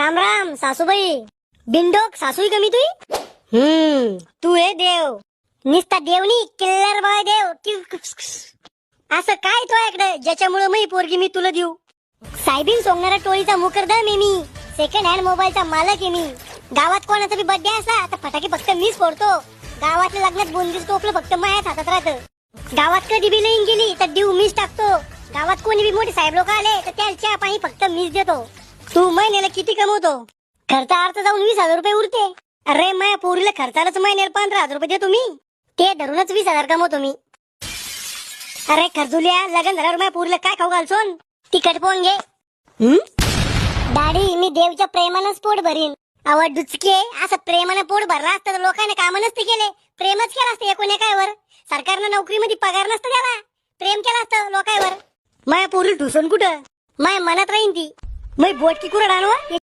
राम राम सासूबाई. बिंडोक सासूई कमी तुई. तू हे देव. निस्ता देवनी किल्लर बाय देव. असं काय तो इकडे ज्याच्यामुळे मी पोरगी मी तुला देऊ. साहेबीन सोंगणारा टोळीचा मुकरदम आहे मी. सेकंड हँड मोबाईलचा मालक आहे मी. गावात कोणाचा बी बर्थडे असला तर फटाके फक्त मीच फोडतो. गावातल्या लग्नात बुंदीच टोपलं फक्त माझ्याच हातात राहतं. गावात कधी बी लाईन गेली तर देव मीच टाकतो. गावात कोणी बी मोठे साहेब लोक आले तर त्यांच्या पाणी फक्त मीच देतो. तू महिन्याला किती कमवतो. खर्च अर्थ जाऊन 20,000 रुपये उरते. अरे माझ्या पोरीला खर्चालाच महिन्याला 15,000 रुपये देतो मी. ते धरूनच 20,000 कमवतो मी. अरे खर्जुल्या लग्न झाल्यावर माझ्या पोरीला काय खाऊ घालसोन. तिखट पोन घे. दाढी मी देवच्या प्रेमानंच पोट भरीन. आवड डुचके असं प्रेमानं पोट भरला असतं तर लोकांना काम नसते केले. प्रेमच केलं असतं एकूण एकावर. सरकारनं नोकरीमध्ये पगार नसतं द्यावा. प्रेम केलं असतं लोकांवर. माझ्या पोरी ठुसून कुठं माझ्या मनात राहीन ती. मी बोटकी कुरड आणू